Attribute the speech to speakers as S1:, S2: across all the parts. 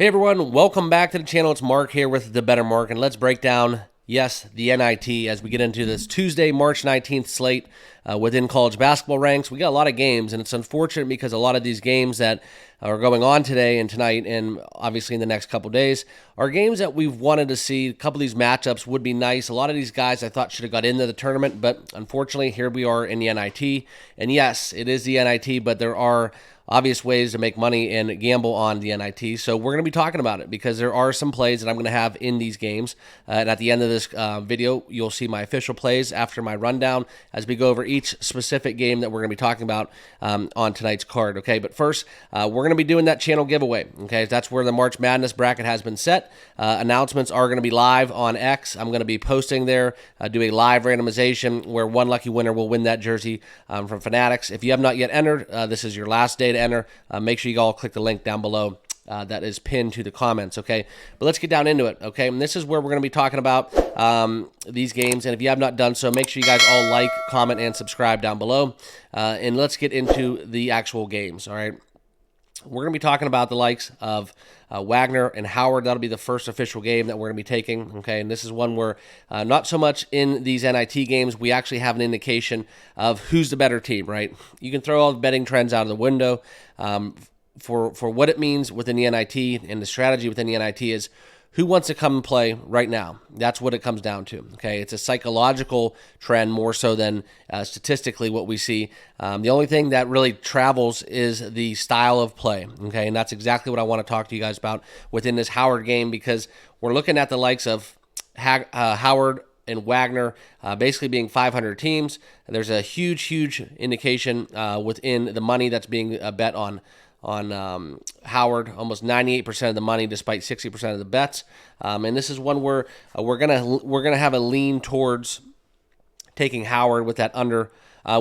S1: Hey everyone, welcome back to the channel. It's Mark here with the Bettor Mark, and let's break down, yes, the NIT as we get into this Tuesday, March 19th slate within college basketball ranks. We got a lot of games, and it's unfortunate because a lot of these games that are going on today and tonight and obviously in the next couple days are games that we've wanted to see. A couple of these matchups would be nice. A lot of these guys I thought should have got into the tournament, but unfortunately here we are in the NIT. And yes, it is the NIT, but there are obvious ways to make money and gamble on the NIT. So we're going to be talking about it because there are some plays that I'm going to have in these games. And at the end of this video, you'll see my official plays after my rundown as we go over each specific game that we're going to be talking about on tonight's card. Okay, but first, we're going to be doing that channel giveaway. Okay, that's where the March Madness bracket has been set. Announcements are going to be live on X. I'm going to be posting there, do a live randomization where one lucky winner will win that jersey from Fanatics. If you have not yet entered, this is your last day to enter. Make sure you all click the link down below that is pinned to the comments, okay? But let's get down into it, okay? And this is where we're going to be talking about these games. And if you have not done so, make sure you guys all like, comment, and subscribe down below. And let's get into the actual games, all right? We're going to be talking about the likes of Wagner and Howard. That'll be the first official game that we're going to be taking, okay? And this is one where not so much in these NIT games, we actually have an indication of who's the better team, right? You can throw all the betting trends out of the window. For what it means within the NIT and the strategy within the NIT is who wants to come and play right now. That's what it comes down to, okay? It's a psychological trend more so than statistically what we see. The only thing that really travels is the style of play, okay? And that's exactly what I want to talk to you guys about within this Howard game because we're looking at the likes of Howard and Wagner basically being 500 teams. There's a huge indication within the money that's being bet on Howard, almost 98% of the money, despite 60% of the bets. And this is one where we're gonna have a lean towards taking Howard with that under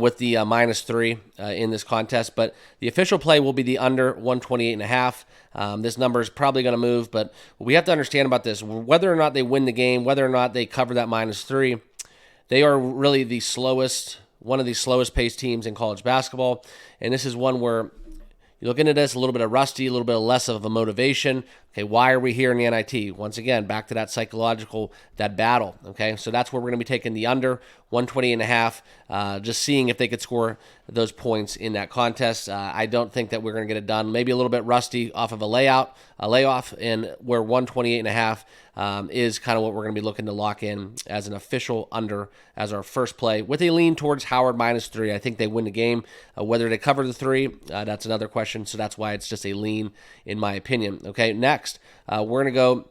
S1: with the -3 in this contest. But the official play will be the under 128.5. This number is probably going to move, but we have to understand about this: whether or not they win the game, whether or not they cover that -3, they are really the slowest, one of the slowest paced teams in college basketball. And this is one where you look into this, a little bit of rusty, a little bit less of a motivation. Okay, why are we here in the NIT? Once again, back to that psychological, that battle. Okay, so that's where we're going to be taking the under 120.5, just seeing if they could score those points in that contest. I don't think that we're going to get it done. Maybe a little bit rusty off of a layoff, and where 128.5 is kind of what we're going to be looking to lock in as an official under as our first play with a lean towards Howard -3. I think they win the game. Whether they cover the 3, that's another question. So that's why it's just a lean in my opinion. Okay, next we're going to go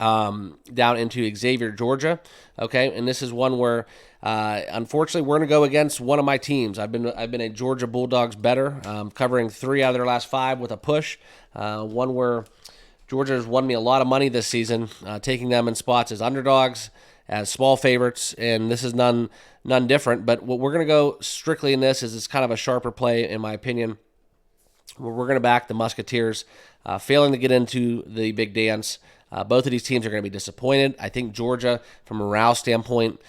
S1: down into Xavier, Georgia. Okay, and this is one where unfortunately we're going to go against one of my teams. I've been a Georgia Bulldogs bettor, covering 3 out of their last 5 with a push. One where Georgia has won me a lot of money this season, taking them in spots as underdogs, as small favorites, and this is none different. But what we're going to go strictly in this is it's kind of a sharper play in my opinion. We're going to back the Musketeers, failing to get into the big dance. Both of these teams are going to be disappointed. I think Georgia, from a morale standpoint,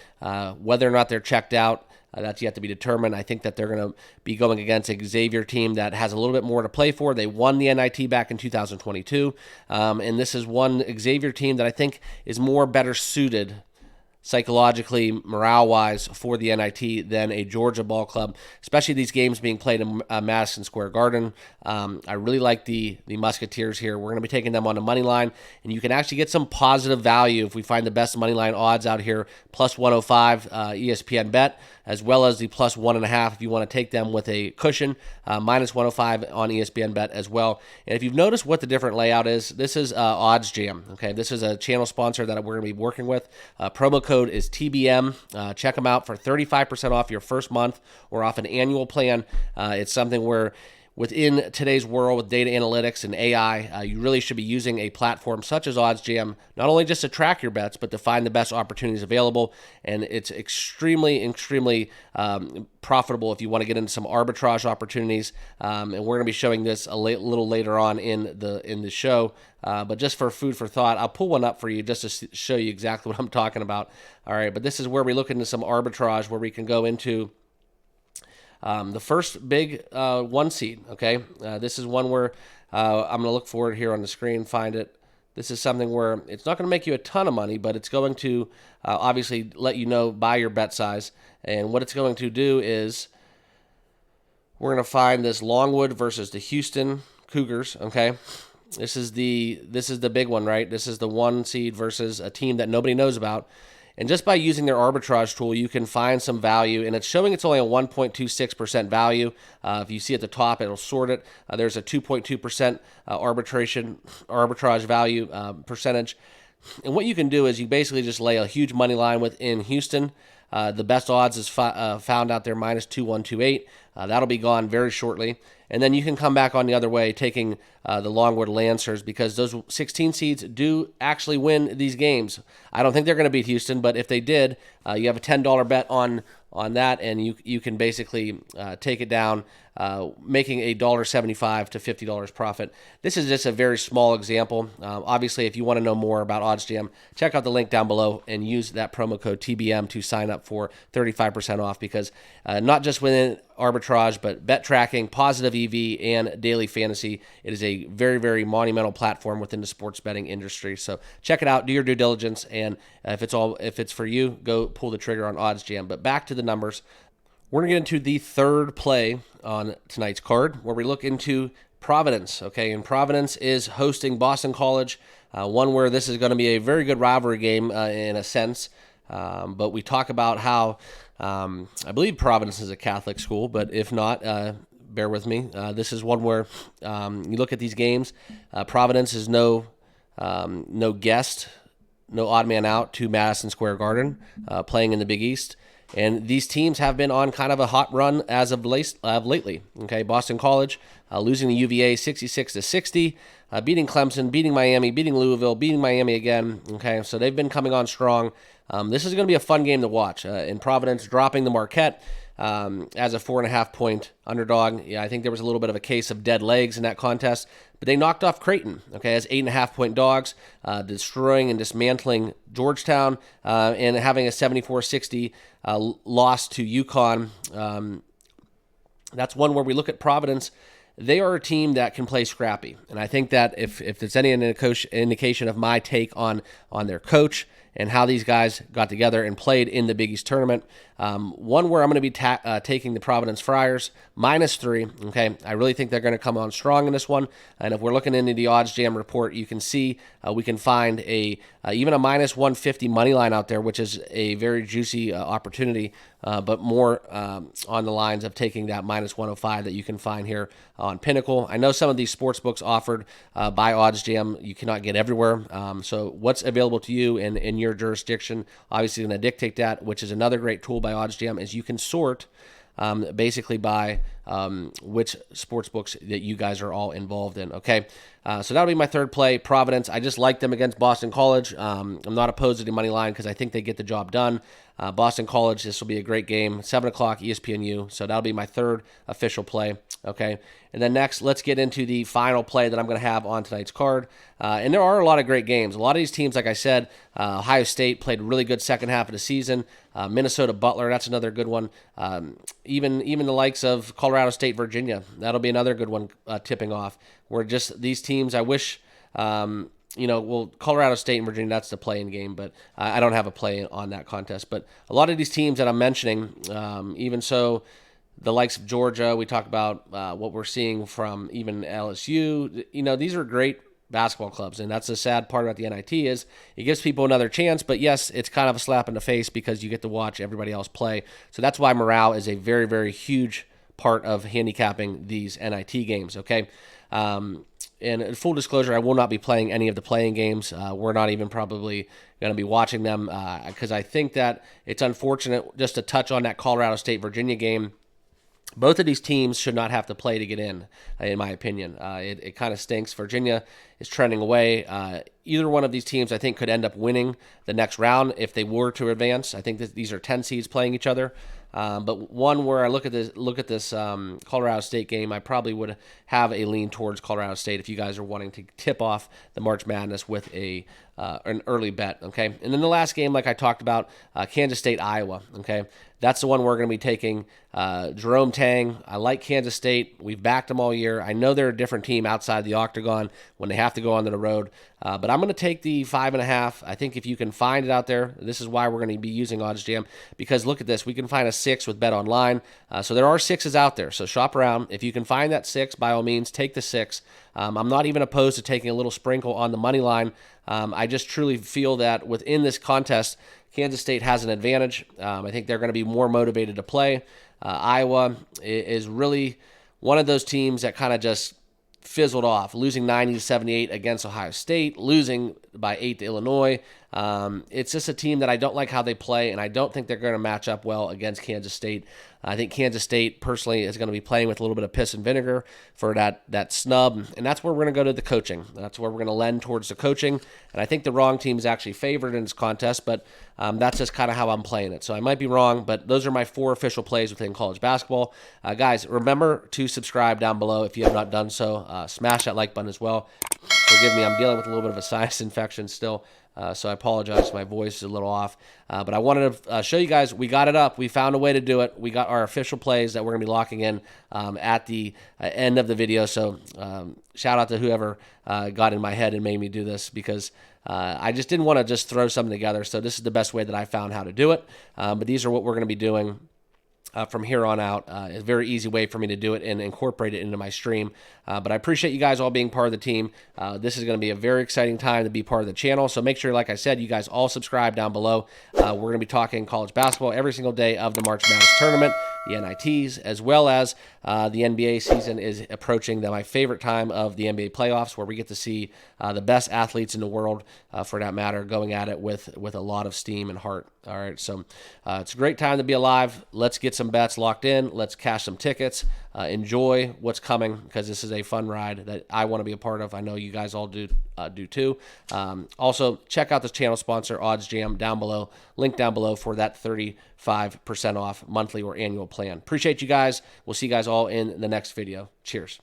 S1: whether or not they're checked out, that's yet to be determined. I think that they're going to be going against a Xavier team that has a little bit more to play for. They won the NIT back in 2022, and this is one Xavier team that I think is better suited psychologically, morale-wise, for the NIT than a Georgia ball club, especially these games being played in Madison Square Garden. I really like the Musketeers here. We're going to be taking them on the money line, and you can actually get some positive value if we find the best money line odds out here, plus 105 ESPN bet, as well as the plus 1.5 if you want to take them with a cushion, minus 105 on ESPN bet as well. And if you've noticed what the different layout is, this is Odds Jam. Okay, this is a channel sponsor that we're going to be working with. Promo code is TBM. Check them out for 35% off your first month or off an annual plan. It's something where within today's world with data analytics and AI, you really should be using a platform such as OddsJam, not only just to track your bets, but to find the best opportunities available. And it's extremely profitable if you want to get into some arbitrage opportunities. And we're going to be showing this a little later on in the show. But just for food for thought, I'll pull one up for you just to show you exactly what I'm talking about. All right, but this is where we look into some arbitrage where we can go into The first big 1 seed, okay? This is one where I'm going to look for it here on the screen, find it. This is something where it's not going to make you a ton of money, but it's going to obviously let you know by your bet size. And what it's going to do is we're going to find this Longwood versus the Houston Cougars, okay? This is the big one, right? This is the 1 seed versus a team that nobody knows about. And just by using their arbitrage tool, you can find some value. And it's showing it's only a 1.26% value. If you see at the top, it'll sort it. There's a 2.2% arbitrage value percentage. And what you can do is you basically just lay a huge money line within Houston. The best odds is found out there, minus 2128. That'll be gone very shortly. And then you can come back on the other way, taking the Longwood Lancers, because those 16 seeds do actually win these games. I don't think they're going to beat Houston, but if they did, you have a $10 bet on that, and you can basically take it down, making a $1.75 to $50 profit. This is just a very small example. Obviously, if you want to know more about OddsJam, check out the link down below and use that promo code TBM to sign up for 35% off, because not just within arbitrage, but bet tracking, positive EV, and daily fantasy, it is a very, very monumental platform within the sports betting industry. So check it out, do your due diligence, and if it's for you, go pull the trigger on OddsJam. But back to the numbers. We're going to get into the third play on tonight's card, where we look into Providence. Okay, and Providence is hosting Boston College, one where this is going to be a very good rivalry game in a sense. But we talk about how I believe Providence is a Catholic school, but if not, bear with me. This is one where you look at these games. Providence is no guest, no odd man out to Madison Square Garden, playing in the Big East. And these teams have been on kind of a hot run as of lately. Okay, Boston College losing to UVA 66-60, beating Clemson, beating Miami, beating Louisville, beating Miami again. Okay, so they've been coming on strong. This is going to be a fun game to watch. In Providence, dropping the Marquette as a 4.5-point underdog. Yeah, I think there was a little bit of a case of dead legs in that contest, but they knocked off Creighton, okay, as 8.5-point dogs, destroying and dismantling Georgetown, and having a 74-60 loss to UConn. That's one where we look at Providence. They are a team that can play scrappy, and I think that if there's any indication of my take on their coach and how these guys got together and played in the Big East tournament, one where I'm going to be taking the Providence Friars, -3. Okay, I really think they're going to come on strong in this one. And if we're looking into the OddsJam report, you can see we can find even a -150 money line out there, which is a very juicy opportunity, but more on the lines of taking that -105 that you can find here on Pinnacle. I know some of these sports books offered by OddsJam you cannot get everywhere. So what's available to you in your jurisdiction, obviously going to dictate that, which is another great tool by OddsJam, is you can sort basically by which sports books that you guys are all involved in. Okay, so that'll be my third play, Providence. I just like them against Boston College. I'm not opposed to the money line because I think they get the job done. Boston College, this will be a great game, 7 o'clock ESPNU. So that'll be my third official play. Okay, and then next, let's get into the final play that I'm going to have on tonight's card. And there are a lot of great games. A lot of these teams, like I said, Ohio State played really good second half of the season. Minnesota Butler, that's another good one. Even the likes of Colorado State, Virginia, that'll be another good one tipping off. Where just these teams, I wish, Colorado State and Virginia, that's the play-in game, but I don't have a play on that contest. But a lot of these teams that I'm mentioning, even so, the likes of Georgia, we talk about what we're seeing from even LSU. These are great basketball clubs, and that's the sad part about the NIT is it gives people another chance, but yes, it's kind of a slap in the face because you get to watch everybody else play. So that's why morale is a very, very huge part of handicapping these NIT games, okay? And full disclosure, I will not be playing any of the playing games. We're not even probably going to be watching them because I think that it's unfortunate. Just to touch on that Colorado State-Virginia game, both of these teams should not have to play to get in my opinion. It kind of stinks. Virginia is trending away. Either one of these teams, I think, could end up winning the next round if they were to advance. I think that these are 10 seeds playing each other. But one where I look at this Colorado State game, I probably would have a lean towards Colorado State if you guys are wanting to tip off the March Madness with an early bet. Okay, and then the last game, like I talked about, Kansas State, Iowa. Okay, that's the one we're going to be taking. Jerome Tang. I like Kansas State. We've backed them all year. I know they're a different team outside the octagon when they have to go onto the road, but I'm going to take the 5.5. I think if you can find it out there, this is why we're going to be using OddsJam, because look at this. We can find a 6 with Bet Online. So there are 6s out there. So shop around. If you can find that 6, by all means, take the 6. I'm not even opposed to taking a little sprinkle on the money line. I just truly feel that within this contest, Kansas State has an advantage. I think they're going to be more motivated to play. Iowa is really one of those teams that kind of just fizzled off, losing 90-78 against Ohio State, losing by 8 to Illinois. It's just a team that I don't like how they play, and I don't think they're going to match up well against Kansas State. I think Kansas State, personally, is going to be playing with a little bit of piss and vinegar for that snub, and that's where we're going to go to the coaching. That's where we're going to lend towards the coaching, and I think the wrong team is actually favored in this contest, but that's just kind of how I'm playing it. So I might be wrong, but those are my 4 official plays within college basketball. Guys, remember to subscribe down below if you have not done so. Smash that like button as well. Forgive me, I'm dealing with a little bit of a sinus infection still. So I apologize. My voice is a little off. But I wanted to show you guys we got it up. We found a way to do it. We got our official plays that we're going to be locking in at the end of the video. So shout out to whoever got in my head and made me do this, because I just didn't want to just throw something together. So this is the best way that I found how to do it. But these are what we're going to be doing from here on out. It's a very easy way for me to do it and incorporate it into my stream. But I appreciate you guys all being part of the team. This is going to be a very exciting time to be part of the channel. So make sure, like I said, you guys all subscribe down below. We're going to be talking college basketball every single day of the March Madness tournament, the NITs, as well as the NBA season is approaching. My favorite time of the NBA playoffs, where we get to see the best athletes in the world, for that matter, going at it with a lot of steam and heart. All right, so it's a great time to be alive. Let's get some bets locked in. Let's cash some tickets. Enjoy what's coming, because this is a fun ride that I want to be a part of. I know you guys all do too. Also, check out this channel sponsor, OddsJam, down below. Link down below for that 35% off monthly or annual plan. Appreciate you guys. We'll see you guys all in the next video. Cheers.